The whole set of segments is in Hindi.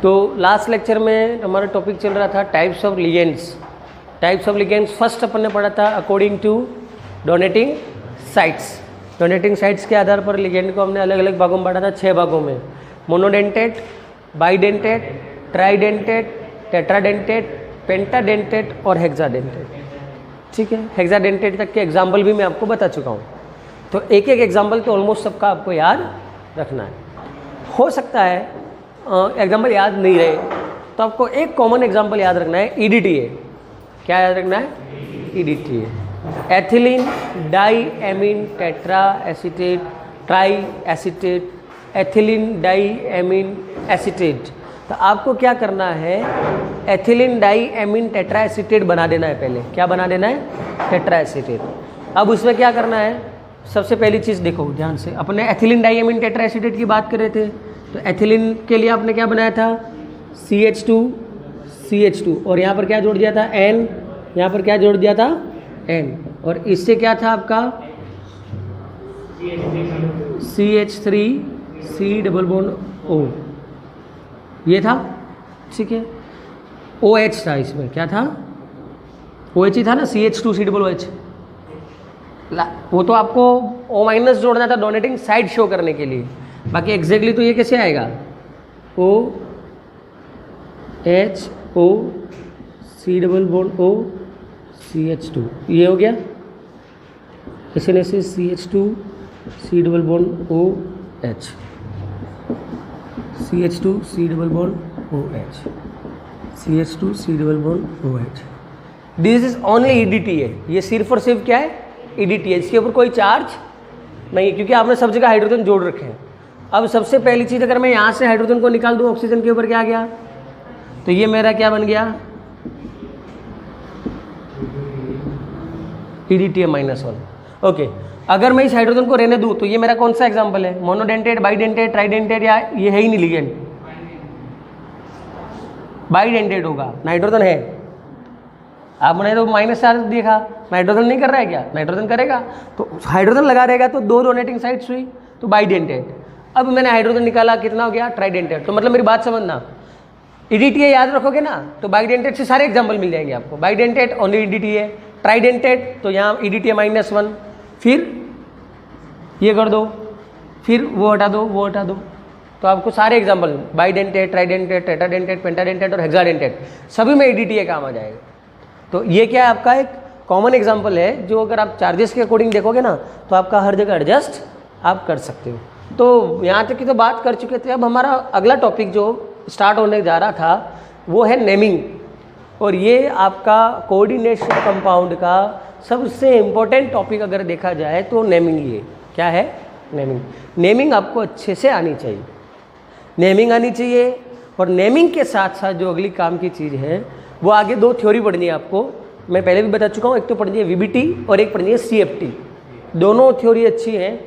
तो लास्ट लेक्चर में हमारा टॉपिक चल रहा था types of ligands. Types of ligands first अपन ने पढ़ा था according to donating sites. Donating sites के आधार पर लिगेंड को हमने अलग अलग भागों में बांटा था, 6 भागों में, मोनोडेंटेट, बाइडेंटेट, ट्राइडेंटेट, टेट्राडेंटेट, पेंटाडेंटेट और हेक्साडेंटेट। ठीक है, हेक्साडेंटेट तक के एग्जाम्पल भी मैं आपको बता चुका हूँ। तो एक एक एग्जाम्पल तो ऑलमोस्ट सबका आपको याद रखना है। हो सकता है एग्जाम्पल याद नहीं रहे तो आपको एक कॉमन एग्जाम्पल याद रखना है, EDTA। क्या याद रखना है? EDTA, ethylene di amine tetra acetate tri acetate, ethylene di amine acetate. तो आपको क्या करना है, ethylene di amine tetra acetate बना देना है। पहले क्या बना देना है? Tetra acetate. अब उसमें क्या करना है, सबसे पहली चीज़ देखो ध्यान से, अपने ethylene di amine tetra acetate की बात कर रहे थे। तो एथिलीन के लिए आपने क्या बनाया था? CH2 और यहाँ पर क्या जोड़ दिया था? N। यहाँ पर क्या जोड़ दिया था? N। और इससे क्या था आपका? CH3 C double bond O, ये था। ठीक है, OH था इसमें, क्या था? OH ही था ना, CH2 C डबल OH। वो तो आपको O- जोड़ना था डोनेटिंग साइड शो करने के लिए, बाकी एग्जैक्टली तो ये कैसे आएगा? OH O C double bond O CH2, ये हो गया। ऐसे CH2 C double bond OH, CH2 C double bond OH, CH2 C double bond OH। This is only EDTA। ये सिर्फ और सिर्फ क्या है? EDTA। इसके ऊपर कोई चार्ज नहीं है क्योंकि आपने सब जगह हाइड्रोजन जोड़ रखे हैं। अब सबसे पहली चीज़, अगर मैं यहाँ से हाइड्रोजन को निकाल दूँ, ऑक्सीजन के ऊपर क्या आ गया? तो ये मेरा क्या बन गया? EDTA -1। ओके, अगर मैं इस हाइड्रोजन को रहने दूँ तो ये मेरा कौन सा एग्जाम्पल है? मोनोडेंटेट, बाइडेंटेट, ट्राइडेंटेट, या ये है ही नहीं लिगेंड? बाइडेंटेट होगा, नाइट्रोजन है। आपने तो -4 देखा, नाइट्रोजन नहीं कर रहा है क्या? नाइट्रोजन करेगा, तो हाइड्रोजन लगा रहेगा तो 2 डोनेटिंग साइट्स हुई, तो बाइडेंटेट। अब मैंने हाइड्रोजन निकाला, कितना हो गया? ट्राइडेंटेट। तो मतलब मेरी बात समझना, EDTA याद रखोगे ना तो बाइडेंटेट से सारे एग्जाम्पल मिल जाएंगे आपको। बाइडेंटेट ओनली EDTA, ट्राइडेंटेट तो यहाँ EDTA -1, फिर ये कर दो, फिर वो हटा दो, वो हटा दो, तो आपको सारे एग्जाम्पल बाइडेंटेट, ट्राइडेंटेट, टेट्राडेंटेट, पेंटाडेंटेट और हेक्साडेंटेट सभी में EDTA काम आ जाएगा। तो ये क्या है? आपका एक कॉमन एग्जाम्पल है जो अगर आप चार्जेस के अकॉर्डिंग देखोगे ना तो आपका हर जगह एडजस्ट आप कर सकते हो। तो यहाँ तक की तो बात कर चुके थे। अब हमारा अगला टॉपिक जो स्टार्ट होने जा रहा था वो है नेमिंग। और ये आपका कोऑर्डिनेशन कंपाउंड का सबसे इम्पोर्टेंट टॉपिक अगर देखा जाए तो नेमिंग। ये क्या है? नेमिंग। नेमिंग आपको अच्छे से आनी चाहिए, नेमिंग आनी चाहिए। और नेमिंग के साथ साथ जो अगली काम की चीज़ है वो आगे 2 थ्योरी पढ़नी है आपको। मैं पहले भी बता चुका हूँ, एक तो पढ़नी है VBT और एक पढ़नी है CFT। दोनों थ्योरी अच्छी हैं।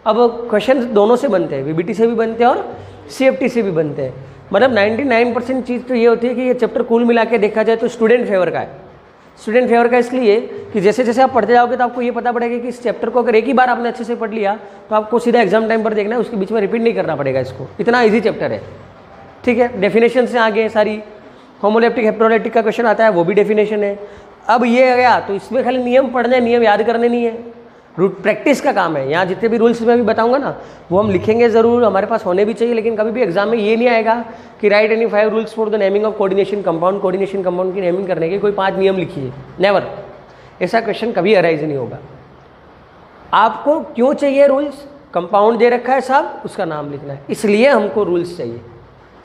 अब क्वेश्चन दोनों से बनते हैं, VBT से भी बनते हैं और CFT से भी बनते हैं। मतलब 99% चीज़ तो ये होती है कि ये चैप्टर कुल मिला के देखा जाए तो स्टूडेंट फेवर का है। स्टूडेंट फेवर का इसलिए कि जैसे जैसे आप पढ़ते जाओगे तो आपको ये पता पड़ेगा कि इस चैप्टर को अगर एक ही बार आपने अच्छे से पढ़ लिया तो आपको सीधा एग्जाम टाइम पर देखना है, उसके बीच में रिपीट नहीं करना पड़ेगा इसको। इतना ईजी चैप्टर है। ठीक है, डेफिनेशन से आगे सारी होमोलेप्टिक हेप्रोलेप्टिक का क्वेश्चन आता है, वो भी डेफिनेशन है। अब ये आ गया तो इसमें खाली नियम पढ़ने, नियम याद करने नहीं है, रूट प्रैक्टिस का काम है। यहाँ जितने भी रूल्स मैं भी बताऊंगा ना वो हम लिखेंगे ज़रूर, हमारे पास होने भी चाहिए। लेकिन कभी भी एग्जाम में ये नहीं आएगा कि right any 5 rules for the naming of coordination compound. Coordination compound की नेमिंग करने के कोई 5 नियम लिखिए, नेवर। ऐसा क्वेश्चन कभी अराइज नहीं होगा। आपको क्यों चाहिए रूल्स? कंपाउंड दे रखा है साहब, उसका नाम लिखना है, इसलिए हमको रूल्स चाहिए।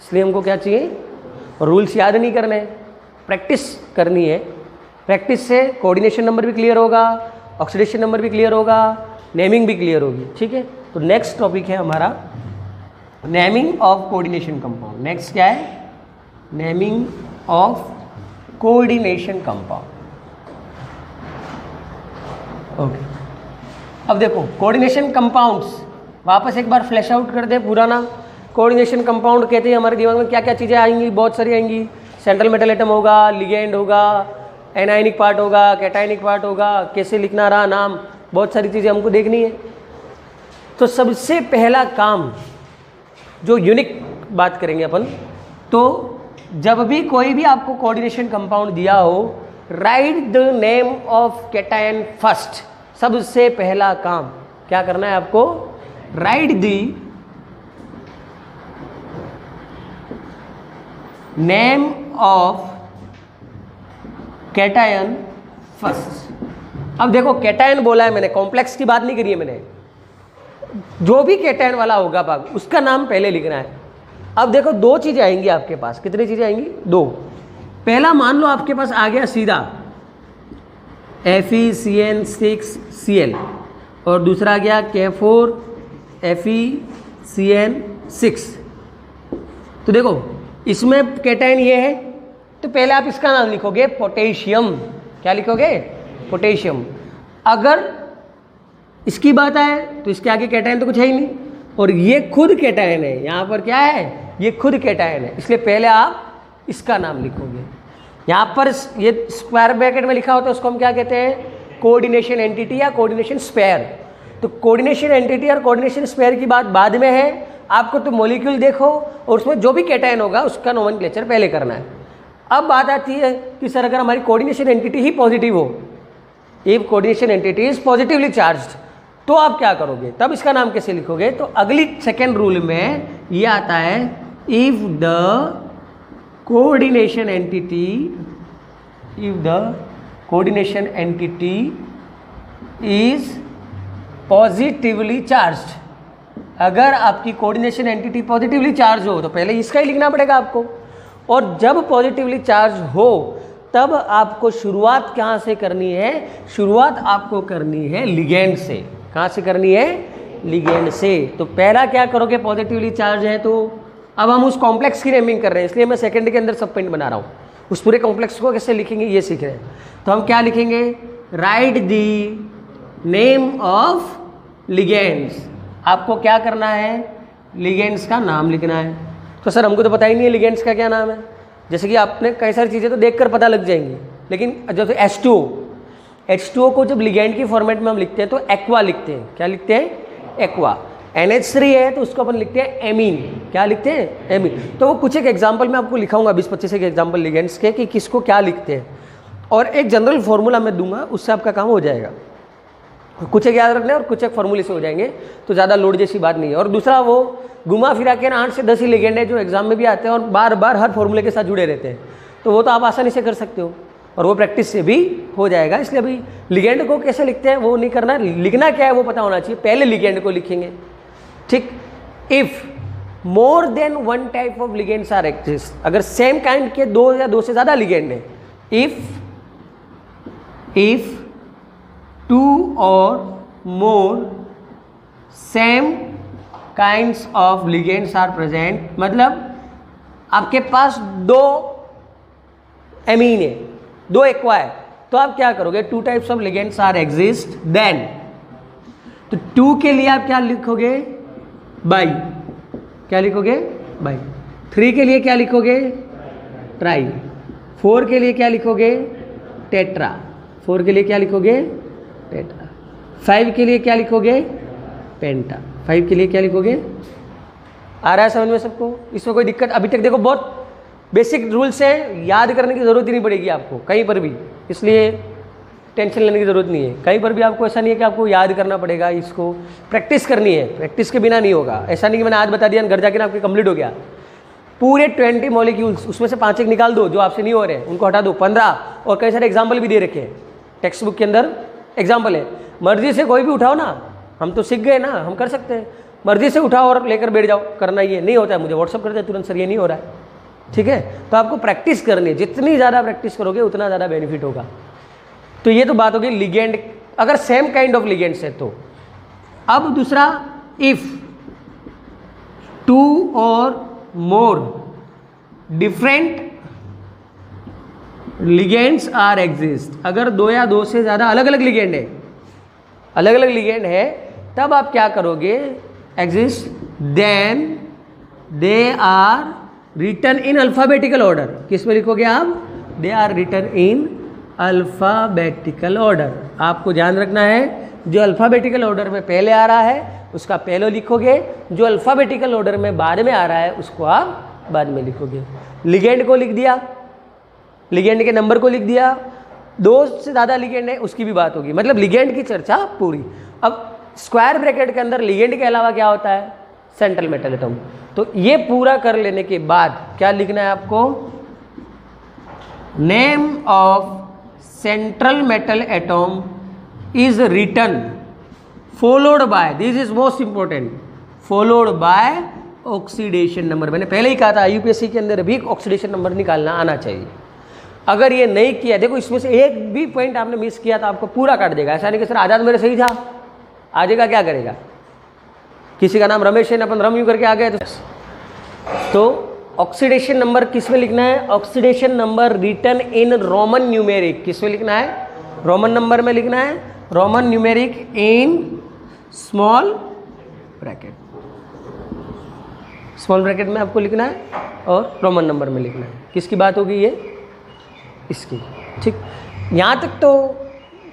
इसलिए हमको क्या चाहिए? रूल्स याद नहीं करने, प्रैक्टिस करनी है। प्रैक्टिस से कोऑर्डिनेशन नंबर भी क्लियर होगा, ऑक्सीडेशन नंबर भी क्लियर होगा, नेमिंग भी क्लियर होगी। ठीक है, तो नेक्स्ट टॉपिक है हमारा naming of coordination compound. Next क्या है? Naming of coordination compound. Okay, अब देखो कोऑर्डिनेशन कंपाउंड्स वापस एक बार फ्लैश आउट कर दे पुराना। कोऑर्डिनेशन कंपाउंड कहते हैं हमारे दिमाग में क्या क्या चीज़ें आएंगी? बहुत सारी आएंगी। सेंट्रल मेटल एटम होगा, लिगेंड होगा, एनायनिक पार्ट होगा, कैटायनिक पार्ट होगा, कैसे लिखना रहा नाम, बहुत सारी चीज़ें हमको देखनी है। तो सबसे पहला काम जो यूनिक बात करेंगे अपन तो जब भी कोई भी आपको कोऑर्डिनेशन कंपाउंड दिया हो, right the name of cation first. सबसे पहला काम क्या करना है आपको, right the name of cation first. अब देखो कैटायन बोला है मैंने, कॉम्प्लेक्स की बात नहीं करी है मैंने, जो भी कैटायन वाला होगा भाग उसका नाम पहले लिखना है। अब देखो दो चीजें आएंगी आपके पास, कितनी चीजें आएंगी, दो। पहला मान लो आपके पास आ गया सीधा FeCN6Cl और दूसरा आ गया K4 FeCN6। तो देखो इसमें कैटायन ये है, तो पहले आप इसका नाम लिखोगे पोटेशियम। क्या लिखोगे, पोटेशियम। अगर इसकी बात आए तो इसके आगे कैटायन तो कुछ है ही नहीं, और ये खुद कैटायन है, यहाँ पर क्या है, ये खुद कैटायन है, इसलिए पहले आप इसका नाम लिखोगे। यहाँ पर ये स्क्वायर ब्रैकेट में लिखा होता है उसको हम क्या कहते हैं, कोऑर्डिनेशन एंटिटी या कोऑर्डिनेशन स्पेयर। तो कोऑर्डिनेशन एंटिटी और कोऑर्डिनेशन स्पेयर की बात बाद में है, आपको तो मॉलिक्यूल देखो और उसमें जो भी कैटायन होगा उसका नोमेनक्लेचर पहले करना है। अब बात आती है कि सर अगर हमारी कोऑर्डिनेशन एंटिटी ही पॉजिटिव हो, if coordination entity is positively charged, तो आप क्या करोगे, तब इसका नाम कैसे लिखोगे। तो अगली सेकेंड रूल में ये आता है, if the coordination entity is positively charged. अगर आपकी कोऑर्डिनेशन एंटिटी पॉजिटिवली चार्ज हो तो पहले इसका ही लिखना पड़ेगा आपको, और जब पॉजिटिवली चार्ज हो तब आपको शुरुआत कहाँ से करनी है, शुरुआत आपको करनी है लिगेंड से। कहाँ से करनी है, लिगेंड से। तो पहला क्या करोगे, पॉजिटिवली चार्ज है तो अब हम उस कॉम्प्लेक्स की नेमिंग कर रहे हैं, इसलिए मैं सेकंड के अंदर सब पॉइंट बना रहा हूँ। उस पूरे कॉम्प्लेक्स को कैसे लिखेंगे ये सीख रहे हैं। तो हम क्या लिखेंगे, right the name of ligands. आपको क्या करना है, लिगेंड्स का नाम लिखना है। तो सर हमको तो पता ही नहीं है लिगेंड्स का क्या नाम है। जैसे कि आपने कई सारी चीज़ें तो देखकर पता लग जाएंगी, लेकिन जैसे H2O को जब लिगेंड की फॉर्मेट में हम लिखते हैं तो एक्वा लिखते हैं। क्या लिखते हैं, एक्वा। NH3 है तो उसको अपन लिखते हैं एमीन। क्या लिखते हैं, एमीन। तो वो कुछ एक एग्जाम्पल मैं आपको लिखाऊंगा 20-25 एक एग्जाम्पल लिगेंड्स के कि किसको क्या लिखते हैं, और एक जनरल फॉर्मूला मैं दूंगा, उससे आपका काम हो जाएगा। कुछ एक याद रखना है और कुछ एक फॉर्मूले से हो जाएंगे, तो ज़्यादा लोड जैसी बात नहीं है। और दूसरा वो घुमा फिरा के 8 से 10 ही लिगेंड है जो एग्जाम में भी आते हैं और बार बार हर फॉर्मूले के साथ जुड़े रहते हैं, तो वो तो आप आसानी से कर सकते हो और वो प्रैक्टिस से भी हो जाएगा। इसलिए अभी लिगेंड को कैसे लिखते हैं वो नहीं करना, लिखना क्या है वो पता होना चाहिए। पहले लिगेंड को लिखेंगे, ठीक। If more than one type of ligands are exist, अगर सेम काइंड के 2 या 2 से ज़्यादा लिगेंड है, if 2 or more same kinds of ligands are present, मतलब आपके पास 2 एमीन है, 2 एक्वा है, तो आप क्या करोगे, 2 types of ligands are exist, then तो 2 के लिए आप क्या लिखोगे, बाई। क्या लिखोगे, बाई। 3 के लिए क्या लिखोगे, ट्राई। 4 के लिए क्या लिखोगे, टेट्रा। 4 के लिए क्या लिखोगे, टेट्रा। 5 के लिए क्या लिखोगे, पेंटा। 5 के लिए क्या लिखोगे, आ रहा है समझ में सबको, इसमें कोई दिक्कत। अभी तक देखो बहुत बेसिक रूल्स हैं, याद करने की ज़रूरत ही नहीं पड़ेगी आपको कहीं पर भी, इसलिए टेंशन लेने की ज़रूरत नहीं है। कहीं पर भी आपको ऐसा नहीं है कि आपको याद करना पड़ेगा, इसको प्रैक्टिस करनी है, प्रैक्टिस के बिना नहीं होगा। ऐसा नहीं कि मैंने आज बता दिया घर जाके ना आपके कंप्लीट हो गया। पूरे 20 मॉलिक्यूल्स, उसमें से 5 एक निकाल दो जो आपसे नहीं हो रहे हैं, उनको हटा दो। 15 और कई सारे एग्जाम्पल भी दे रखे हैं टेक्स्ट बुक के अंदर, एग्जाम्पल है। मर्जी से कोई भी उठाओ ना, हम तो सीख गए ना, हम कर सकते हैं। मर्जी से उठाओ और लेकर बैठ जाओ, करना ये नहीं होता है, मुझे व्हाट्सअप कर दे तुरंत, सर ये नहीं हो रहा है, ठीक है। तो आपको प्रैक्टिस करनी है, जितनी ज़्यादा प्रैक्टिस करोगे उतना ज़्यादा बेनिफिट होगा। तो ये तो बात होगी लिगेंड, अगर सेम काइंड ऑफ लिगेंड्स है तो। अब दूसरा, if 2 or more different ligands are exist, अगर 2 या 2 से ज़्यादा अलग अलग लिगेंड है, अलग अलग लिगेंड है, तब आप क्या करोगे, exist, then they are written in alphabetical order. किस में लिखोगे आप, they are written in alphabetical order. आपको ध्यान रखना है, जो अल्फ़ाबेटिकल ऑर्डर में पहले आ रहा है उसका पहले लिखोगे, जो अल्फ़ाबेटिकल ऑर्डर में बाद में आ रहा है उसको आप बाद में लिखोगे। लिगेंड को लिख दिया, लिगेंड के नंबर को लिख दिया, 2 से ज़्यादा लिगेंड है उसकी भी बात होगी, मतलब लिगेंड की चर्चा पूरी। अब स्क्वायर ब्रैकेट के अंदर लिगेंड के अलावा क्या होता है, सेंट्रल मेटल एटम। तो ये पूरा कर लेने के बाद क्या लिखना है आपको, name of central metal atom is written followed by, this is most important, followed by oxidation number. मैंने पहले ही कहा था यूपीएससी के अंदर भी ऑक्सीडेशन नंबर निकालना आना चाहिए। अगर ये नहीं किया, देखो इसमें से एक भी पॉइंट आपने मिस किया तो आपको पूरा काट देगा। ऐसा नहीं कि सर आजाद मेरे सही था, आगे का क्या करेगा, किसी का नाम रमेश है ना, अपन रम यू करके आ गए। तो ऑक्सीडेशन नंबर किस में लिखना है, oxidation number written in Roman numeric, किस में लिखना है, रोमन नंबर में लिखना है, Roman numeric in small bracket, small bracket में आपको लिखना है और रोमन नंबर में लिखना है। किसकी बात होगी ये, इसकी। ठीक, यहाँ तक तो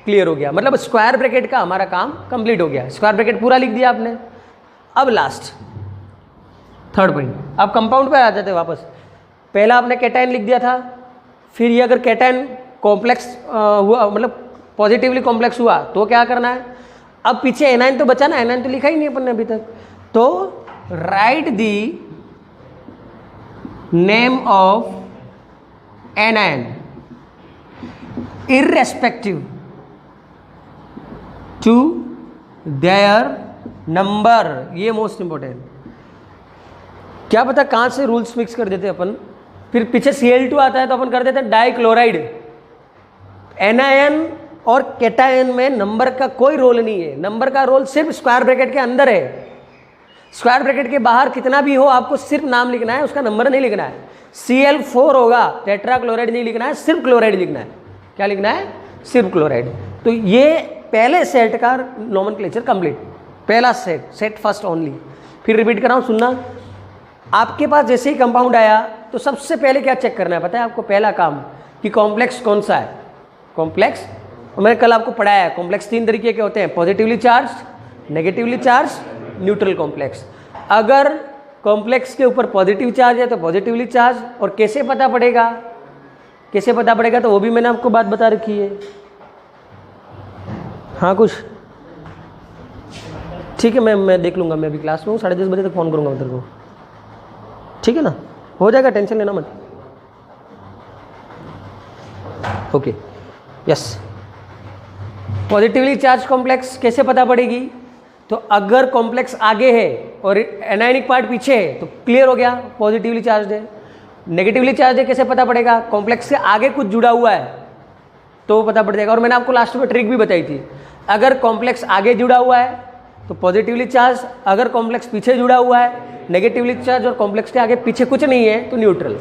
क्लियर हो गया, मतलब स्क्वायर ब्रैकेट का हमारा काम कंप्लीट हो गया। स्क्वायर ब्रैकेट पूरा लिख दिया आपने। अब लास्ट थर्ड पॉइंट, अब कंपाउंड पे आ जाते हैं वापस। पहला आपने कैटायन लिख दिया था, फिर ये अगर कैटायन कॉम्प्लेक्स हुआ, मतलब पॉजिटिवली कॉम्प्लेक्स हुआ तो क्या करना है। अब पीछे एनाइन तो बचा ना, एनाइन तो लिखा ही नहीं अपन ने अभी तक। तो right the name of anion irrespective to their number, ये मोस्ट इंपॉर्टेंट। क्या पता कहाँ से रूल्स मिक्स कर देते अपन, फिर पीछे Cl2 आता है तो अपन कर देते हैं डाइक्लोराइड। एनायन और कैटायन में नंबर का कोई रोल नहीं है, नंबर का रोल सिर्फ स्क्वायर ब्रैकेट के अंदर है। स्क्वायर ब्रैकेट के बाहर कितना भी हो आपको सिर्फ नाम लिखना है, उसका नंबर नहीं लिखना है। Cl4 होगा, टेट्राक्लोराइड नहीं लिखना है, सिर्फ क्लोराइड लिखना है। क्या लिखना है, सिर्फ क्लोराइड। तो ये पहले सेट का नोमेनक्लेचर कंप्लीट, पहला सेट, सेट फर्स्ट ओनली। फिर रिपीट कर रहा हूँ, सुनना। आपके पास जैसे ही कंपाउंड आया तो सबसे पहले क्या चेक करना है पता है आपको, पहला काम कि कॉम्प्लेक्स कौन सा है। कॉम्प्लेक्स मैंने कल आपको पढ़ाया है, कॉम्प्लेक्स 3 तरीके के होते हैं, positively charge, negatively charge, neutral complex. अगर कॉम्प्लेक्स के ऊपर पॉजिटिव चार्ज है तो पॉजिटिवली चार्ज, और कैसे पता पड़ेगा, कैसे पता पड़ेगा तो वो भी मैंने आपको बात बता रखी है। हाँ कुछ ठीक है, मैं देख लूँगा, मैं अभी क्लास में हूँ, 10:30 बजे तक फ़ोन करूँगा मैं तेरे को, ठीक है ना, हो जाएगा, टेंशन लेना मत। Okay, yes. Positively charge complex कैसे पता पड़ेगी, तो अगर कॉम्प्लेक्स आगे है और एनायनिक पार्ट पीछे है तो क्लियर हो गया, पॉजिटिवली चार्ज है। नेगेटिवली चार्ज है कैसे पता पड़ेगा, कॉम्प्लेक्स से आगे कुछ जुड़ा हुआ है तो पता पड़ जाएगा। और मैंने आपको लास्ट में ट्रिक भी बताई थी, अगर कॉम्प्लेक्स आगे जुड़ा हुआ है तो पॉजिटिवली चार्ज, अगर कॉम्प्लेक्स पीछे जुड़ा हुआ है नेगेटिवली चार्ज, और कॉम्प्लेक्स के आगे पीछे कुछ नहीं है तो न्यूट्रल।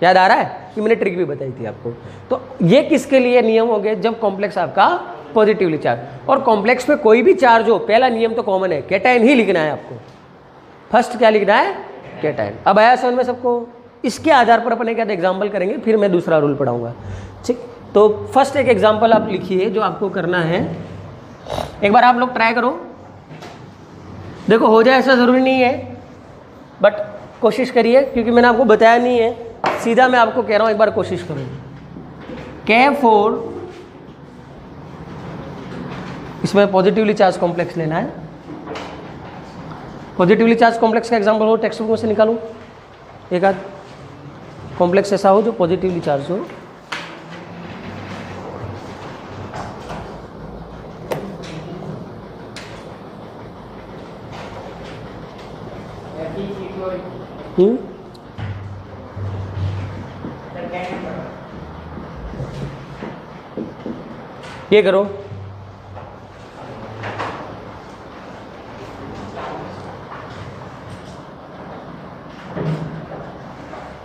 याद आ रहा है कि मैंने ट्रिक भी बताई थी आपको। तो ये किसके लिए नियम हो गए, जब कॉम्प्लेक्स आपका पॉजिटिवली चार्ज। और कॉम्प्लेक्स पे कोई भी चार्ज हो, पहला नियम तो कॉमन है, कैटायन ही लिखना है आपको। फर्स्ट क्या लिखना है, कैटायन। अब आया समझ में सबको। इसके आधार पर अपन एक आध एग्जाम्पल करेंगे, फिर मैं दूसरा रूल पढ़ाऊंगा, ठीक। तो फर्स्ट एक एग्जाम्पल आप लिखिए जो आपको करना है, एक बार आप लोग ट्राई करो, देखो हो जाए ऐसा ज़रूरी नहीं है, बट कोशिश करिए, क्योंकि मैंने आपको बताया नहीं है, सीधा मैं आपको कह रहा हूँ एक बार कोशिश करो। K4, इसमें पॉजिटिवली चार्ज कॉम्प्लेक्स लेना है। पॉजिटिवली चार्ज कॉम्प्लेक्स का एग्जाम्पल हो टेक्स्ट बुक में से निकालूं, एक आध कॉम्प्लेक्स ऐसा हो जो पॉजिटिवली चार्ज हो। ये करो,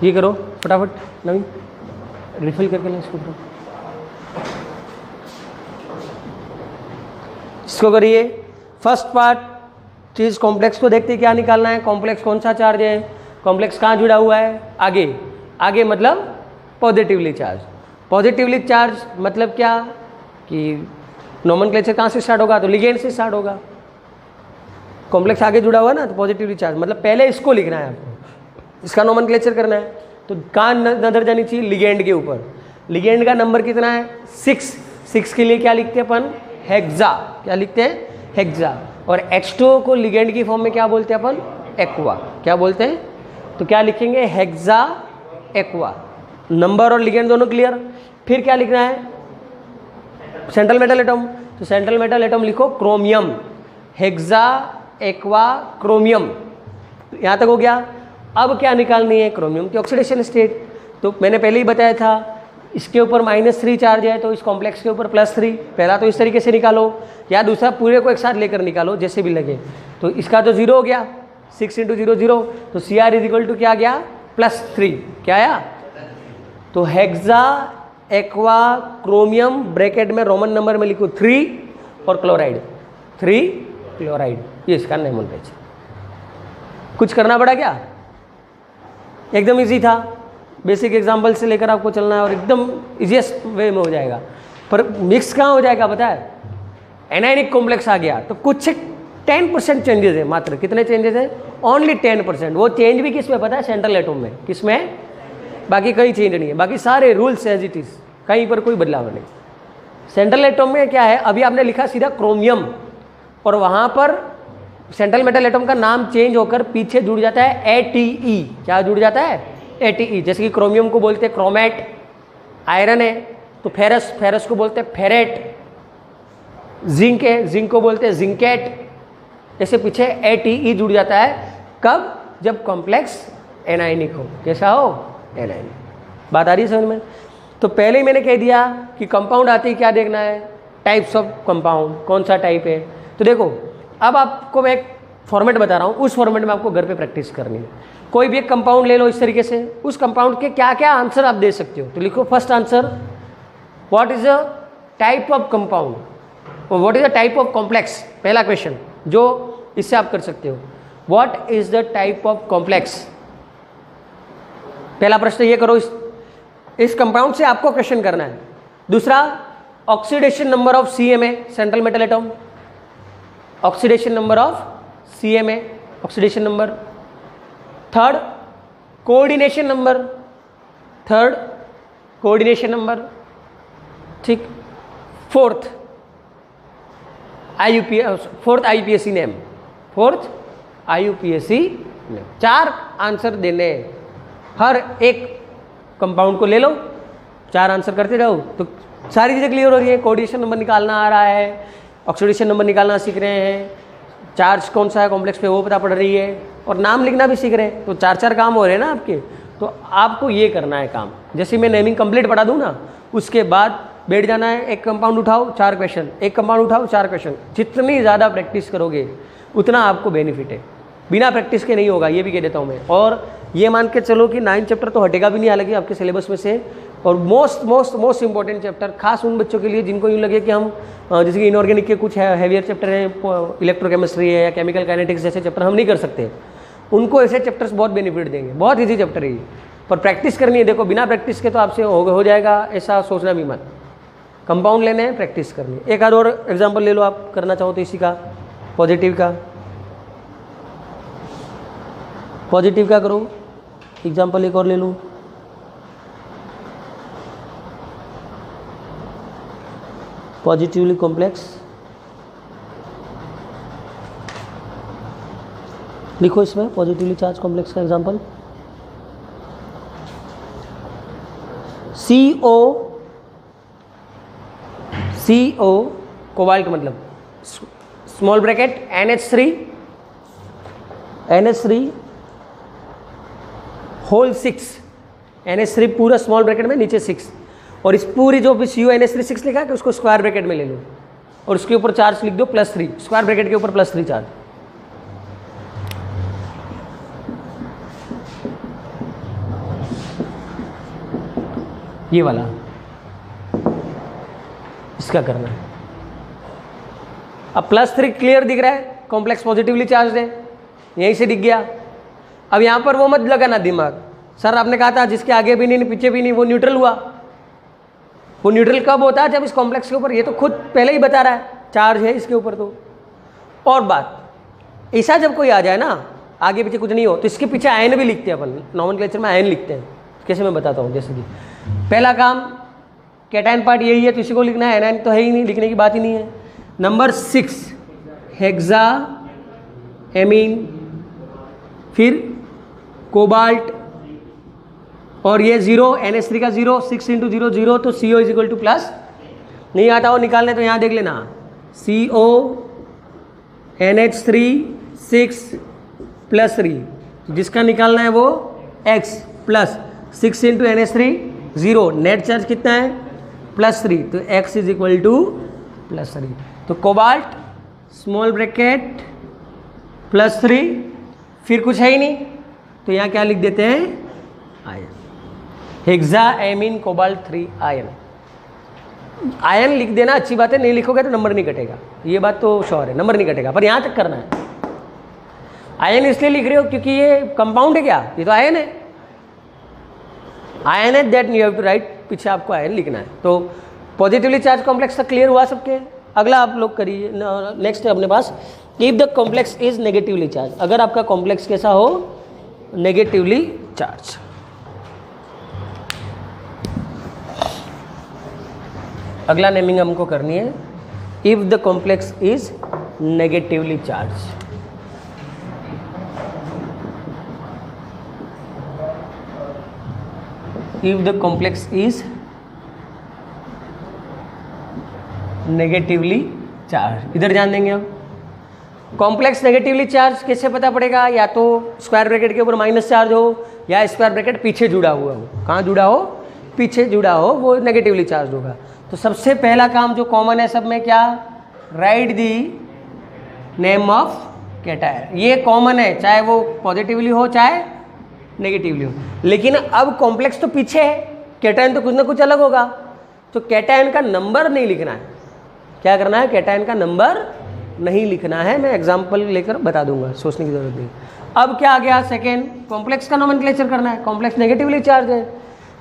ये करो फटाफट, नवीन रिफिल करके लें इसको, इसको करिए। फर्स्ट पार्ट चीज़ कॉम्प्लेक्स को देखते क्या निकालना है, कॉम्प्लेक्स कौन सा चार्ज है, कॉम्प्लेक्स कहाँ जुड़ा हुआ है, आगे, आगे मतलब पॉजिटिवली चार्ज। पॉजिटिवली चार्ज मतलब क्या कि नोमेनक्लेचर कहाँ से स्टार्ट होगा, तो लिगेंड से स्टार्ट होगा। कॉम्प्लेक्स आगे जुड़ा हुआ है ना, तो पॉजिटिवली चार्ज मतलब पहले इसको लिखना है आपको, इसका नोमेनक्लेचर करना है तो कहाँ नजर जानी चाहिए, लिगेंड के ऊपर। लिगेंड का नंबर कितना है 6, 6 के लिए क्या लिखते हैं अपन, हेक्सा। क्या लिखते हैं, हेक्सा। और H2O को लिगेंड की फॉर्म में क्या बोलते हैं अपन, एक्वा। क्या बोलते हैं, तो क्या लिखेंगे, हेक्सा एक्वा। नंबर और लिगेंड दोनों क्लियर। फिर क्या लिखना है, सेंट्रल मेटल एटम, तो सेंट्रल मेटल एटम लिखो क्रोमियम, हेक्सा एक्वा क्रोमियम। यहाँ तक हो गया। अब क्या निकालनी है, क्रोमियम की ऑक्सीडेशन स्टेट। तो मैंने पहले ही बताया था, इसके ऊपर -3 चार्ज है तो इस कॉम्प्लेक्स के ऊपर +3। पहला तो इस तरीके से निकालो या दूसरा पूरे को एक साथ लेकर निकालो, जैसे भी लगे। तो इसका तो 0 हो गया, 6 × 0 0, तो Cr = क्या गया, +3। क्या आया, तो हेक्सा एक्वा क्रोमियम, ब्रैकेट में रोमन नंबर में लिखो 3 और क्लोराइड, 3 क्लोराइड, ये इसका नोमेनक्लेचर। कुछ करना पड़ा क्या, एकदम इजी था। बेसिक एग्जाम्पल से लेकर आपको चलना है और एकदम इजीएस्ट वे में हो जाएगा। पर मिक्स कहाँ हो जाएगा पता है, एनायनिक कॉम्प्लेक्स आ गया तो कुछ 10% चेंजेस है मात्र। कितने चेंजेस है, ओनली 10%। वो चेंज भी किस में पता है, सेंट्रल एटम में। किसमें, बाकी कहीं चेंज नहीं है, बाकी सारे रूल्स एज इट इज, कहीं पर कोई बदलाव नहीं। सेंट्रल एटम में क्या है, अभी आपने लिखा सीधा क्रोमियम और वहाँ पर सेंट्रल मेटल एटम का नाम चेंज होकर पीछे जुड़ जाता है ATE। क्या जुड़ जाता है, ATE। जैसे कि क्रोमियम को बोलते हैं क्रोमेट, आयरन है तो फेरस, फेरस को बोलते हैं फेरेट, जिंक है, जिंक को बोलते हैं जिंकेट। ऐसे पीछे ATE जुड़ जाता है। कब, जब कॉम्प्लेक्स एनायनिक हो। कैसा हो, एनायनिक। बात आ रही है समझ में। तो पहले ही मैंने कह दिया कि कंपाउंड आते ही क्या देखना है, टाइप्स ऑफ कंपाउंड, कौन सा टाइप है। तो देखो अब आपको मैं एक फॉर्मेट बता रहा हूँ, उस फॉर्मेट में आपको घर पे प्रैक्टिस करनी है। कोई भी एक कंपाउंड ले लो इस तरीके से, उस कंपाउंड के क्या क्या आंसर आप दे सकते हो। तो लिखो first answer, what is a type of compound और what is a type of complex. पहला क्वेश्चन जो इससे आप कर सकते हो, what is the type of complex. पहला प्रश्न ये करो, इस कंपाउंड से आपको क्वेश्चन करना है। दूसरा, oxidation number of CMA, central metal atom, oxidation number of CMA, oxidation number. Third, coordination number, third coordination number, ठीक। Fourth IUPAC name, fourth IUPAC name. 4 answer देने, हर एक कंपाउंड को ले लो, 4 आंसर करते रहो तो सारी चीज़ें क्लियर हो रही है। कोऑर्डिनेशन नंबर निकालना आ रहा है, ऑक्सीडेशन नंबर निकालना सीख रहे हैं, चार्ज कौन सा है कॉम्प्लेक्स पे वो पता पड़ रही है, और नाम लिखना भी सीख रहे हैं। तो 4 काम हो रहे हैं ना आपके। तो आपको ये करना है काम, जैसे मैं नेमिंग कंप्लीट पढ़ा दूँ ना, उसके बाद बैठ जाना है, एक कंपाउंड उठाओ 4 क्वेश्चन, एक कंपाउंड उठाओ 4 क्वेश्चन। जितनी ज़्यादा प्रैक्टिस करोगे उतना आपको बेनिफिट है, बिना प्रैक्टिस के नहीं होगा, ये भी कह देता हूँ मैं। और ये मान के चलो कि 9 चैप्टर तो हटेगा भी नहीं हालांकि आपके सिलेबस में से। और मोस्ट इंपॉर्टेंट चैप्टर खास उन बच्चों के लिए जिनको यूँ लगे कि हम जैसे कि इनऑर्गेनिक के कुछ हैवियर चैप्टर हैं, इलेक्ट्रोकेमिस्ट्री है या केमिकल काइनेटिक्स जैसे चैप्टर हम नहीं कर सकते, उनको ऐसे चैप्टर्स बहुत बेनिफिट देंगे। बहुत ईजी चैप्टर है ये, पर प्रैक्टिस करनी है। देखो बिना प्रैक्टिस के तो आपसे हो जाएगा ऐसा सोचना भी मत। कंपाउंड लेने हैं, प्रैक्टिस करनी है। एक आध और एग्जाम्पल ले लो आप करना चाहो तो इसी का, पॉजिटिव का। पॉजिटिव का करो एग्जाम्पल एक और ले लूँ। पॉजिटिवली कॉम्प्लेक्स लिखो इसमें, पॉजिटिवली चार्ज कॉम्प्लेक्स का एग्जाम्पल CO कोबाल्ट मतलब small bracket NH3 whole 6, NH3 पूरा स्मॉल ब्रैकेट में नीचे 6, और इस पूरी जो भी CuNH3 6 लिखा है कि उसको स्क्वायर ब्रैकेट में ले लो और उसके ऊपर चार्ज लिख दो +3, स्क्वायर ब्रैकेट के ऊपर +3 चार्ज। ये वाला इसका करना है। अब +3 क्लियर दिख रहा है, कॉम्प्लेक्स पॉजिटिवली चार्ज है, यहीं से दिख गया। अब यहां पर वो मत लगाना दिमाग, सर आपने कहा था जिसके आगे भी नहीं पीछे भी नहीं वो न्यूट्रल हुआ। वो न्यूट्रल कब होता है, जब इस कॉम्प्लेक्स के ऊपर, ये तो खुद पहले ही बता रहा है चार्ज है इसके ऊपर। तो और बात, ऐसा जब कोई आ जाए ना आगे पीछे कुछ नहीं हो तो इसके पीछे आयन भी लिखते हैं अपन, नॉमेनक्लेचर में आयन लिखते हैं। कैसे मैं बताता हूँ। जैसे कि पहला काम कैटायन पार्ट यही है तो इसी को लिखना है, एनायन तो है ही नहीं, लिखने की बात ही नहीं है। नंबर 6 हेक्सा एमीन, फिर कोबाल्ट, और ये 0 NH3 का 0, 6 × 0 0, तो CO = प्लस, नहीं आता हो निकालने तो यहाँ देख लेना, CO NH3 6 + 3, जिसका निकालना है वो X plus 6 × NH3 0, net charge कितना है +3, तो X = +3। तो कोबाल्ट स्मॉल ब्रैकेट +3, फिर कुछ है ही नहीं तो यहाँ क्या लिख देते हैं ion, hexa amine cobalt 3 ion. Ion लिख देना अच्छी बात है, नहीं लिखोगे तो नंबर नहीं कटेगा, ये बात तो श्योर है, नंबर नहीं कटेगा, पर यहाँ तक करना है। आयन इसलिए लिख रहे हो क्योंकि ये कंपाउंड है, क्या ये तो आयन है, आयन है, that you have to write, पीछे आपको आयन लिखना है। तो पॉजिटिवली चार्ज कॉम्प्लेक्स तक क्लियर हुआ सबके। अगला आप लोग करिए, नेक्स्ट है अपने पास, if the complex is negatively charge, अगर आपका कॉम्प्लेक्स कैसा हो नेगेटिवली चार्ज। अगला नेमिंग हमको करनी है, if the complex is negatively charge. If the complex is negatively charge, इधर ध्यान देंगे हम। कॉम्प्लेक्स नेगेटिवली चार्ज कैसे पता पड़ेगा, या तो स्क्वायर ब्रैकेट के ऊपर माइनस चार्ज हो या स्क्वायर ब्रैकेट पीछे जुड़ा हुआ हो, कहाँ जुड़ा हो पीछे जुड़ा हो, वो नेगेटिवली चार्ज होगा। तो सबसे पहला काम जो कॉमन है सब में, क्या, right the name of cation, ये कॉमन है, चाहे वो पॉजिटिवली हो चाहे नेगेटिवली हो। लेकिन अब कॉम्प्लेक्स तो पीछे है, कैटायन तो कुछ ना कुछ अलग होगा, तो कैटायन का नंबर नहीं लिखना है। क्या करना है, कैटायन का नंबर नहीं लिखना है, मैं एग्जांपल लेकर बता दूंगा, सोचने की जरूरत नहीं। अब क्या आ गया, सेकेंड कॉम्प्लेक्स का नोमेनक्लेचर करना है। कॉम्प्लेक्स नेगेटिवली चार्ज है,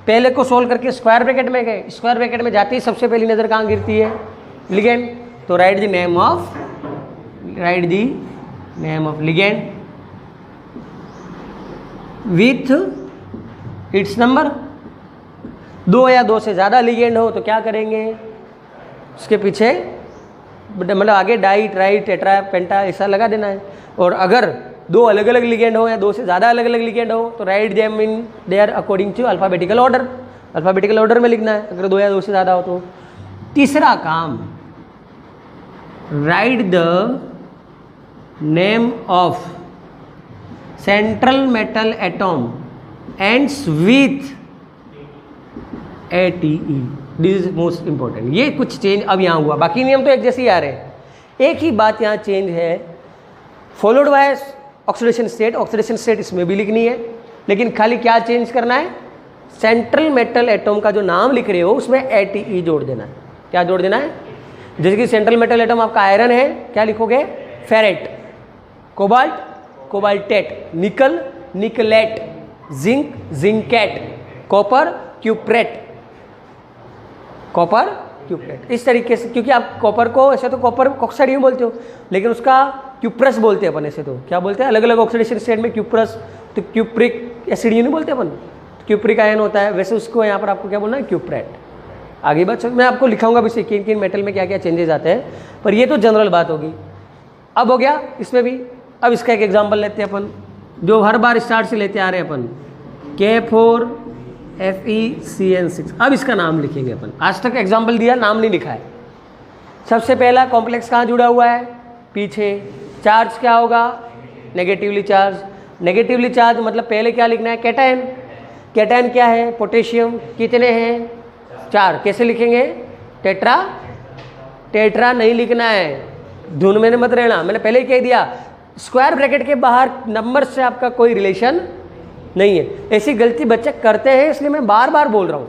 पहले को सोल्व करके स्क्वायर ब्रैकेट में गए, स्क्वायर ब्रैकेट में जाते ही सबसे पहली नज़र कहाँ गिरती है, लिगेंड, तो right the name of ligand with its number. 2 या 2 से ज़्यादा लिगेंड हो तो क्या करेंगे, उसके पीछे मतलब आगे डाई ट्राई टेट्रा पेंटा ऐसा लगा देना है। और अगर 2 अलग अलग लिगेंड हो या 2 से ज़्यादा अलग अलग लिगेंड हो तो write them in their according to alphabetical order, alphabetical order में लिखना है अगर 2 या 2 से ज़्यादा हो तो। तीसरा काम, right the name of central metal atom ends with ATE, this is most important. ये कुछ चेंज अब यहाँ हुआ, बाकी नियम तो एक जैसे ही आ रहे हैं, एक ही बात यहाँ चेंज है, followed by oxidation state. Oxidation state इसमें भी लिखनी है, लेकिन खाली क्या चेंज करना है, सेंट्रल मेटल एटॉम का जो नाम लिख रहे हो उसमें ATE जोड़ देना है। क्या जोड़ देना है, जैसे कि सेंट्रल मेटल एटॉम आपका आयरन है, क्या लिखोगे, ferrate, cobalt, cobaltate, nickel, nickelate, zinc, zincate, copper, cuprate, copper cuprate. इस तरीके से, क्योंकि आप कॉपर को ऐसे तो कॉपर ऑक्साइड यूँ बोलते हो, लेकिन उसका क्यूप्रस बोलते हैं अपन, ऐसे तो क्या बोलते हैं, अलग अलग ऑक्सीडेशन स्टेट में क्यूप्रस, तो क्यूप्रिक एसिड यूँ नहीं बोलते अपन, क्यूप्रिक आयन होता है, वैसे उसको यहाँ पर आपको क्या बोलना है, क्यूप्रेट। आगे बात मैं आपको लिखाऊंगा भी किन किन मेटल में क्या क्या चेंजेस आते हैं, पर ये तो जनरल बात होगी। अब हो गया इसमें भी। अब इसका एक एग्जाम्पल लेते हैं अपन, जो हर बार स्टार्ट से लेते आ रहे हैं अपन, K4FeCN6। अब इसका नाम लिखेंगे अपन, आज तक एग्जाम्पल दिया, नाम नहीं लिखा है। सबसे पहला कॉम्प्लेक्स कहाँ जुड़ा हुआ है, पीछे। चार्ज क्या होगा, नेगेटिवली चार्ज। नेगेटिवली चार्ज मतलब पहले क्या लिखना है, कैटायन। कैटायन क्या है, पोटेशियम। कितने हैं, 4। कैसे लिखेंगे, टेट्रा, टेट्रा नहीं लिखना है, धुन में मत रहना, मैंने पहले ही कह दिया, स्क्वायर ब्रैकेट के बाहर नंबर से आपका कोई रिलेशन नहीं है। ऐसी गलती बच्चे करते हैं, इसलिए मैं बार बार बोल रहा हूँ।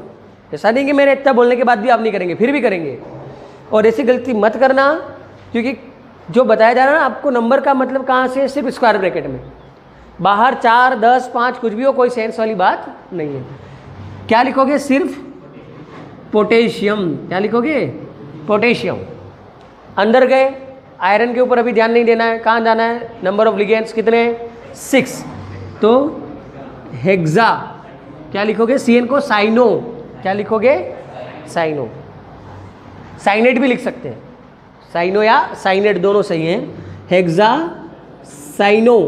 ऐसा नहीं कि मेरे इतना बोलने के बाद भी आप नहीं करेंगे, फिर भी करेंगे। और ऐसी गलती मत करना, क्योंकि जो बताया जा रहा है ना आपको, नंबर का मतलब कहाँ से, सिर्फ स्क्वायर ब्रैकेट में, बाहर 4, 10, 5 कुछ भी हो, कोई सेंस वाली बात नहीं है। क्या लिखोगे, सिर्फ पोटेशियम। क्या लिखोगे, पोटेशियम। अंदर गए, आयरन के ऊपर अभी ध्यान नहीं देना है, कहाँ जाना है, नंबर ऑफ लिगेंड्स कितने, 6, तो हेक्सा क्या लिखोगे, CN को साइनो, क्या लिखोगे, साइनो। साइनेट भी लिख सकते हैं, साइनो या साइनेट दोनों सही हैं। Hexa cyano,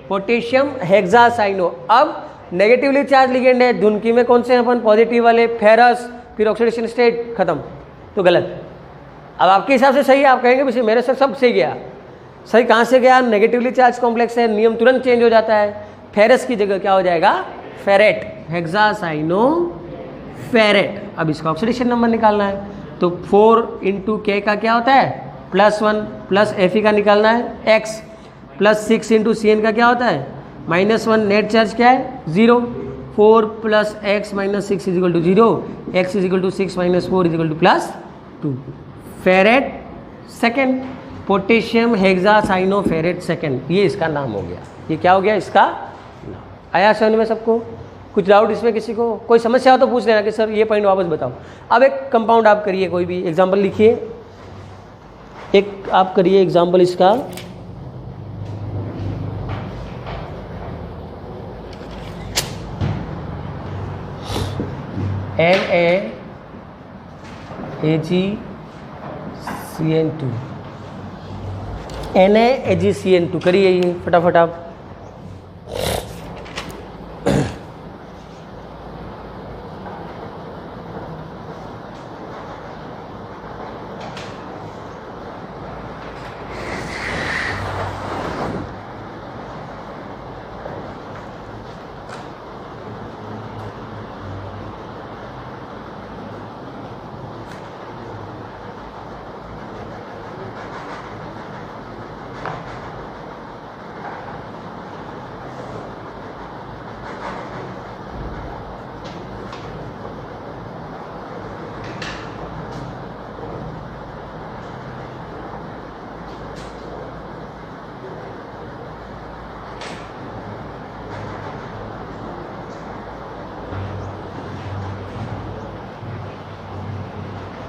potassium hexa cyano. अब नेगेटिवली चार्ज लिगेंड है, धुनकी में कौन से हैं अपन, पॉजिटिव वाले, फेरस, फिर ऑक्सीडेशन स्टेट, खत्म, तो गलत। अब आपके हिसाब से सही है, आप कहेंगे भाई मेरे से सब सही गया, सही कहाँ से गया, नेगेटिवली चार्ज कॉम्प्लेक्स है, नियम तुरंत चेंज हो जाता है। फेरस की जगह क्या हो जाएगा, फेरेट, हेक्सा साइनो फेरेट। अब इसका ऑक्सीडेशन नंबर निकालना है, तो 4 × K का क्या होता है, +1, प्लस Fe का निकालना है x, प्लस 6 × CN का क्या होता है, -1, नेट चार्ज क्या है 0, 4 + x - 6 = 0, x = 6 - 4 = +2। Ferrate second, potassium hexa cyano ferrate second, ये इसका नाम हो गया। ये क्या हो गया, इसका नाम। आया समझ में सबको? कुछ डाउट इसमें किसी को, कोई समस्या हो तो पूछ लेना कि सर ये पॉइंट वापस बताओ। अब एक कंपाउंड आप करिए, कोई भी एग्जांपल लिखिए, एक आप करिए एग्जांपल इसका, NaAgCN2, NaAgCN2 करिए ये फटाफट आप।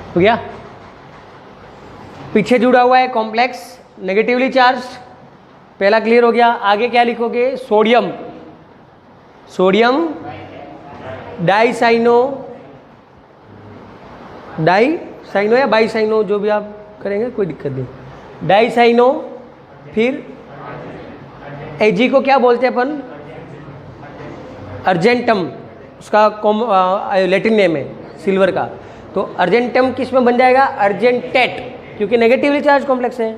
हो गया, पीछे जुड़ा हुआ है कॉम्प्लेक्स नेगेटिवली चार्ज, पहला क्लियर हो गया। आगे क्या लिखोगे, सोडियम, सोडियम डाइसाइनो, डाइसाइनो या बाइसाइनो, जो भी आप करेंगे कोई दिक्कत नहीं, डाइसाइनो। फिर Ag को क्या बोलते हैं अपन, अर्जेंटम, उसका लैटिन नेम है सिल्वर का, तो अर्जेंटम किस में बन जाएगा, अर्जेंटेट, क्योंकि नेगेटिवली चार्ज कॉम्प्लेक्स है।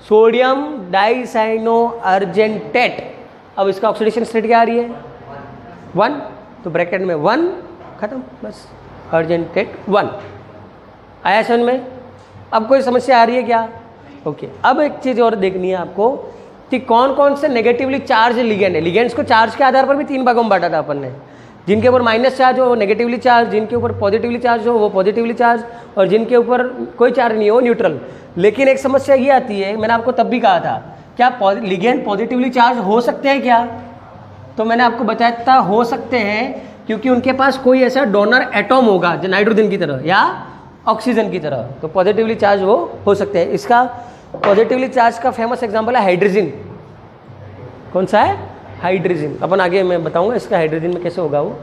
Sodium dicyano argentate. अब इसका ऑक्सीडेशन स्टेट क्या आ रही है, 1, तो ब्रैकेट में 1, खत्म, बस अर्जेंटेट 1। आया समझ में? अब कोई समस्या आ रही है क्या? ओके। अब एक चीज़ और देखनी है आपको कि कौन कौन से नेगेटिवली चार्ज लिगेंड है। लिगेंड्स को चार्ज के आधार पर भी 3 भागों में बांटा था अपन ने, जिनके ऊपर माइनस चार्ज हो वो नेगेटिवली चार्ज, जिनके ऊपर पॉजिटिवली चार्ज हो वो पॉजिटिवली चार्ज, और जिनके ऊपर कोई चार्ज नहीं हो न्यूट्रल। लेकिन एक समस्या ये आती है, मैंने आपको तब भी कहा था, क्या लिगेंड पॉजिटिवली चार्ज हो सकते हैं क्या? तो मैंने आपको बताया था हो सकते हैं, क्योंकि उनके पास कोई ऐसा डोनर एटॉम होगा जो नाइट्रोजन की तरह या ऑक्सीजन की तरह, तो पॉजिटिवली चार्ज वो हो सकते हैं। इसका पॉजिटिवली चार्ज का फेमस एग्जाम्पल है हाइड्रोजन। कौन सा है, हाइड्रोजन। अपन आगे मैं बताऊंगा इसका हाइड्रोजन में कैसे होगा वो।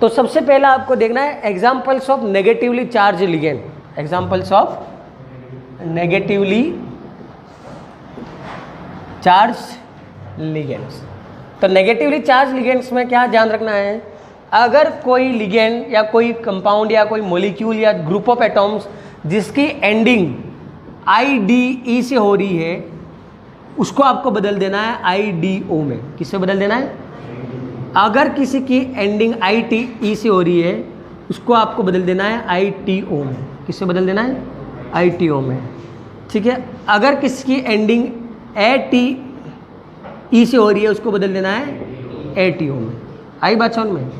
तो सबसे पहला आपको देखना है examples of negatively charge ligand, examples of negatively charge ligands. तो नेगेटिवली चार्ज लिगेंड्स में क्या ध्यान रखना है, अगर कोई लिगेंड या कोई कंपाउंड या कोई मॉलिक्यूल या ग्रुप ऑफ एटॉम्स जिसकी एंडिंग IDE से हो रही है, उसको आपको बदल देना है IDO में। किससे बदल देना है? अगर किसी की एंडिंग ITE से हो रही है, उसको आपको बदल देना है ITO में। किससे बदल देना है? ITO में, ठीक है। अगर किसी की एंडिंग ATE से हो रही है, उसको बदल देना है ATO में। आई बात समझ में?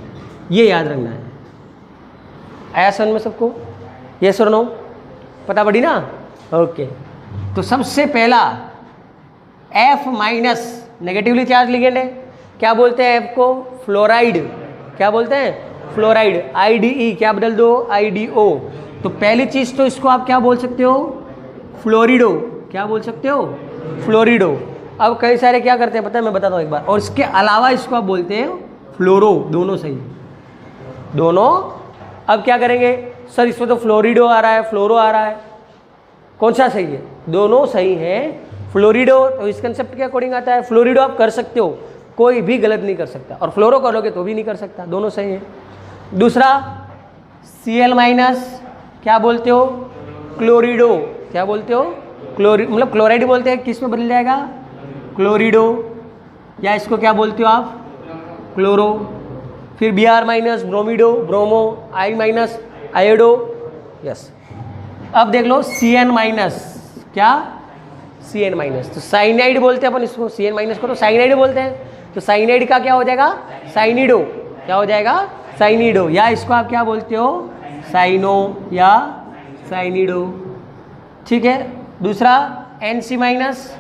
ये याद रखना है। आया समझ में सबको? यस और नो? पता पड़ी ना? ओके। तो सबसे पहला F- नेगेटिवली चार्ज लिगेंड है। क्या बोलते हैं F को? फ्लोराइड। क्या बोलते हैं? फ्लोराइड। IDE क्या बदल दो? IDO। तो पहली चीज तो इसको आप क्या बोल सकते हो? फ्लोरिडो। क्या बोल सकते हो? फ्लोरिडो। अब कई सारे क्या करते हैं पता है, मैं बताता हूँ एक बार, और इसके अलावा इसको आप बोलते हैं फ्लोरो, दोनों सही है दोनों। अब क्या करेंगे सर, इसमें तो फ्लोरिडो आ रहा है, फ्लोरो आ रहा है, कौन सा सही है? दोनों सही हैं। फ्लोरिडो तो इस कंसेप्ट के अकॉर्डिंग आता है, फ्लोरिडो आप कर सकते हो, कोई भी गलत नहीं कर सकता, और फ्लोरो करोगे तो भी नहीं कर सकता, दोनों सही है। दूसरा Cl माइनस क्या बोलते हो? क्लोरिडो, क्या बोलते हो? मतलब क्लोराइड बोलते हैं, किस में बदल जाएगा? क्लोरिडो, या इसको क्या बोलते हो आप? क्लोरो। फिर Br minus bromido, bromo, I minus iodo, yes. अब देख लो Cn माइनस, क्या? Cn माइनस, तो साइनाइड बोलते हैं अपन इसको, Cn माइनस को तो साइनाइड बोलते हैं, तो साइनाइड का क्या हो जाएगा? साइनिडो, क्या हो जाएगा? साइनिडो, या इसको आप क्या बोलते हो? साइनो या साइनिडो, ठीक है। दूसरा Nc माइनस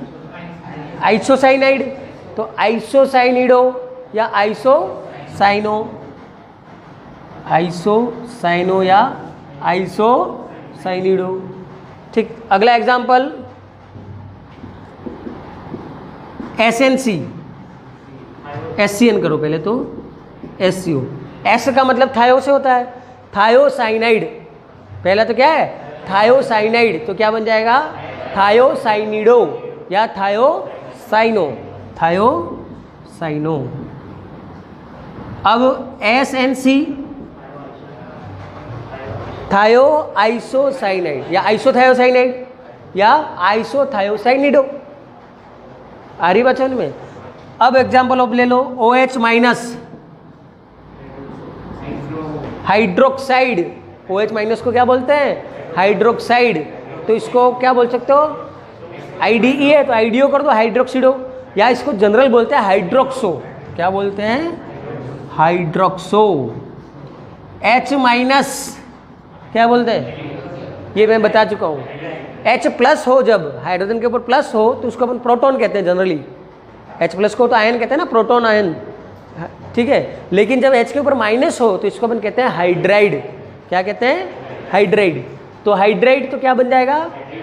आइसोसाइनाइड, तो आइसोसाइनिडो या आइसोसाइनो, आइसोसाइनो या आइसोसाइनिडो, ठीक। अगला एग्जाम्पल SNC, SCN करो पहले तो, SCO, S का मतलब थायो से होता है, थायोसाइनाइड, पहला तो क्या है? थायोसाइनाइड, तो क्या बन जाएगा? थायोसाइनिडो या थायोसाइनो, थायोसाइनो। अब SNC थायो आइसोसाइनाइड या आइसोथायोसाइनाइड या आइसोथायोसाइनिडो, आ रही बच्चों में। अब एग्जाम्पल ऑफ ले लो OH minus hydroxide, OH minus को क्या बोलते हैं? हाइड्रोक्साइड, तो इसको क्या बोल सकते हो? IDE है तो IDO कर दो, हाइड्रोक्सिडो, या इसको जनरल बोलते हैं हाइड्रोक्सो, क्या बोलते हैं? हाइड्रोक्सो। H माइनस क्या बोलते हैं? ये मैं बता चुका हूँ। H प्लस हो, जब हाइड्रोजन के ऊपर प्लस हो तो उसको अपन प्रोटॉन कहते हैं जनरली, H प्लस को तो आयन कहते हैं ना, प्रोटॉन आयन, ठीक है। लेकिन जब H के ऊपर माइनस हो तो इसको अपन कहते हैं हाइड्राइड, क्या कहते हैं? हाइड्राइड। तो हाइड्राइड तो क्या बन जाएगा?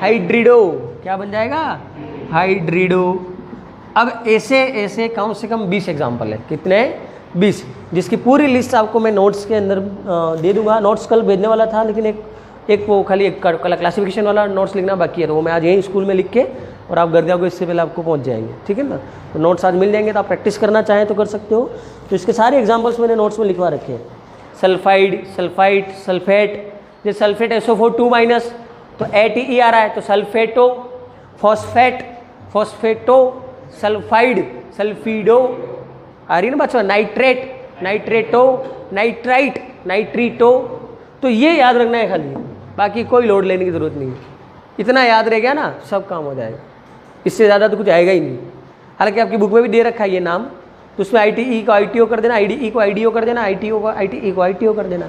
हाइड्रिडो, क्या बन जाएगा? हाइड्रिडो। अब ऐसे ऐसे कम से कम 20 एग्जाम्पल है, कितने? 20, जिसकी पूरी लिस्ट आपको मैं नोट्स के अंदर दे दूंगा। नोट्स कल भेजने वाला था, लेकिन एक वो खाली एक क्लासिफिकेशन वाला नोट्स लिखना बाकी है, तो वो मैं आज यहीं स्कूल में लिख के और आप घर जाओगे, इससे पहले आपको पहुंच जाएंगे, ठीक है ना। तो नोट्स आज मिल जाएंगे, तो आप प्रैक्टिस करना चाहें तो कर सकते हो। तो इसके सारे एग्जाम्पल्स मैंने नोट्स में लिखवा रखे हैं। सल्फाइड, सल्फाइड, सल्फेट, जैसे सल्फेट SO4 माइनस, तो ATE आ रहा है, तो सल्फेटो, फॉस्फेट, फॉस्फेटो, सल्फाइड, सल्फीडो, आ रही है ना बच्चों? नाइट्रेट, नाइट्रेटो, नाइट्राइट, नाइट्रीटो, तो ये याद रखना है खाली, बाकी कोई लोड लेने की जरूरत नहीं है। इतना याद रह गया ना, सब काम हो जाएगा, इससे ज़्यादा तो कुछ आएगा ही नहीं। हालांकि आपकी बुक में भी दे रखा है ये नाम, तो उसमें ITE को ITO कर देना, IDE को IDO कर देना, ITO को ITE को ITO कर देना।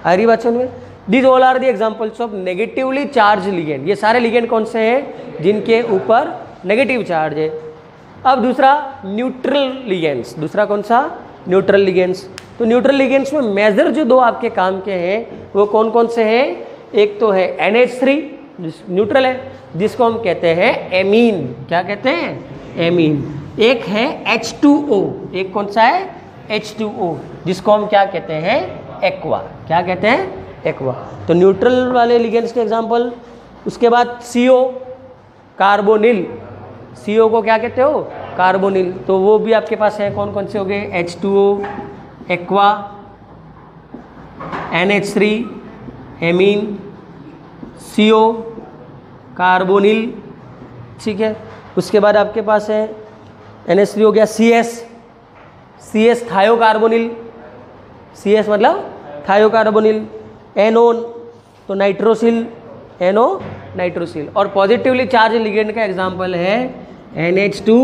आ रही बात में? These all are the examples of negatively charged ligand। ये सारे लिगेंड कौन से हैं? जिनके ऊपर नेगेटिव चार्ज है। अब दूसरा न्यूट्रल लिगेंड्स, दूसरा कौन सा? Neutral ligands. तो न्यूट्रल लिगेंड्स में मेजर जो दो आपके काम के हैं वो कौन कौन से हैं? एक तो है NH3 न्यूट्रल है, जिसको हम कहते हैं एमीन, क्या कहते हैं? एमीन। एक है H2O, एक कौन सा है? H2O, जिसको हम क्या कहते हैं? एक्वा, क्या कहते हैं? एक्वा। तो न्यूट्रल वाले लिगेंड्स के एग्जांपल। उसके बाद CO, कार्बोनिल, CO को क्या कहते हो? कार्बोनिल। तो वो भी आपके पास है, कौन कौन से हो गए? H2O, aqua, NH3, amine, CO, carbonyl, ठीक है। उसके बाद आपके पास है NH3 हो गया, CS थायोकार्बोनिल, CS मतलब थायोकार्बोनिल। एनोन तो नाइट्रोसिल, एनो नाइट्रोसिल। और पॉजिटिवली चार्ज लिगेंड का एग्जांपल है NH2,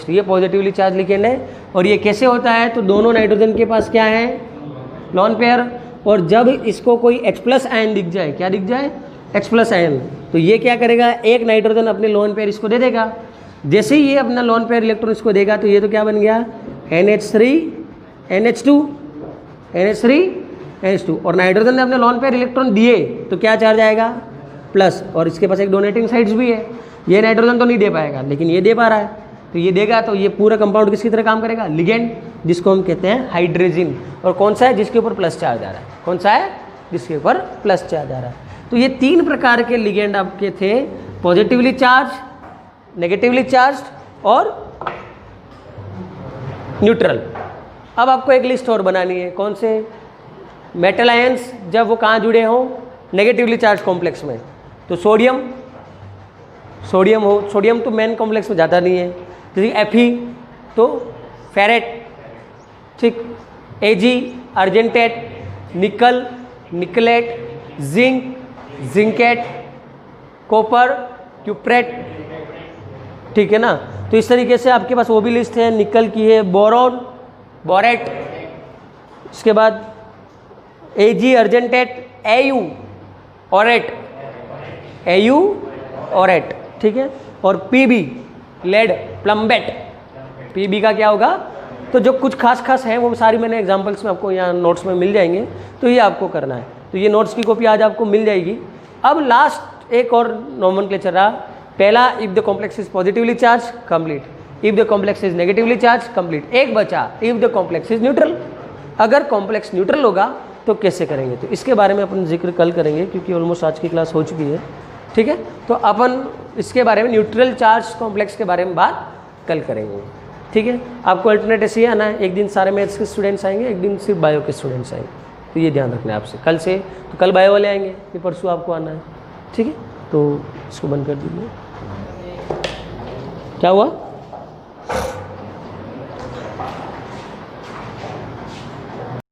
ये पॉजिटिवली चार्ज लिगेंड है। और ये कैसे होता है? तो दोनों नाइट्रोजन के पास क्या है? Lone pair. और जब इसको कोई H+ आयन दिख जाए, क्या दिख जाए? H+ आयन, तो ये क्या करेगा? एक नाइट्रोजन अपने लॉन पेयर इसको दे देगा। जैसे ही ये अपना लॉन पेयर इलेक्ट्रॉन इसको देगा तो ये तो क्या बन गया? NH3 NH2 NH3 NH2। और नाइट्रोजन ने अपने लॉन पेयर इलेक्ट्रॉन दिए तो क्या चार्ज आएगा? प्लस, और इसके पास एक डोनेटिंग साइड्स भी है। ये नाइट्रोजन तो नहीं दे पाएगा, लेकिन ये दे पा रहा है, तो ये देगा, तो ये पूरा कंपाउंड किसकी तरह काम करेगा, लिगेंड, जिसको हम कहते हैं हाइड्रोजन। और कौन सा है, जिसके ऊपर प्लस चार्ज आ रहा है, कौन सा है, जिसके ऊपर प्लस चार्ज आ रहा है। तो ये 3 प्रकार के लिगेंड आपके थे, पॉजिटिवली चार्ज, नेगेटिवली चार्ज और न्यूट्रल। अब आपको एक लिस्ट और बनानी है, कौन से, मेटल आयंस जब वो कहाँ जुड़े हों, नेगेटिवली चार्ज कॉम्प्लेक्स में, तो सोडियम हो, सोडियम तो मेन कॉम्प्लेक्स में जाता नहीं है, जैसे Fe तो फेरेट, ठीक, Ag अर्जेंटेट, निकल निकलेट, जिंक जिंकेट, कॉपर क्यूप्रेट, ठीक है ना। तो इस तरीके से आपके पास वो भी लिस्ट है, निकल की है बोरॉन बोरेट, इसके बाद Ag अर्जेंटेट, Au ऑरेट, ठीक है, और Pb लेड प्लम्बेट, Pb का क्या होगा, तो जो कुछ खास है वो सारी मैंने एग्जांपल्स में आपको यहाँ नोट्स में मिल जाएंगे, तो ये आपको करना है। तो ये नोट्स की कॉपी आज आपको मिल जाएगी। अब लास्ट एक और नोमेनक्लेचर रहा, पहला if the complex is positively charge complete, if the complex is negatively charge complete, एक बचा if the complex is neutral. अगर कॉम्प्लेक्स न्यूट्रल होगा तो कैसे करेंगे, तो इसके बारे में अपन जिक्र कल करेंगे, क्योंकि ऑलमोस्ट आज की क्लास हो चुकी है, ठीक है। तो अपन इसके बारे में न्यूट्रल चार्ज कॉम्प्लेक्स के बारे में बात कल करेंगे, ठीक है। आपको अल्टरनेट ऐसे ही आना है, एक दिन सारे मैथ्स के स्टूडेंट्स आएंगे, एक दिन सिर्फ बायो के स्टूडेंट्स आएंगे, तो ये ध्यान रखना है आपसे। कल से तो कल बायो वाले आएंगे, फिर परसों आपको आना है, ठीक है। तो इसको बंद कर दीजिए। क्या हुआ?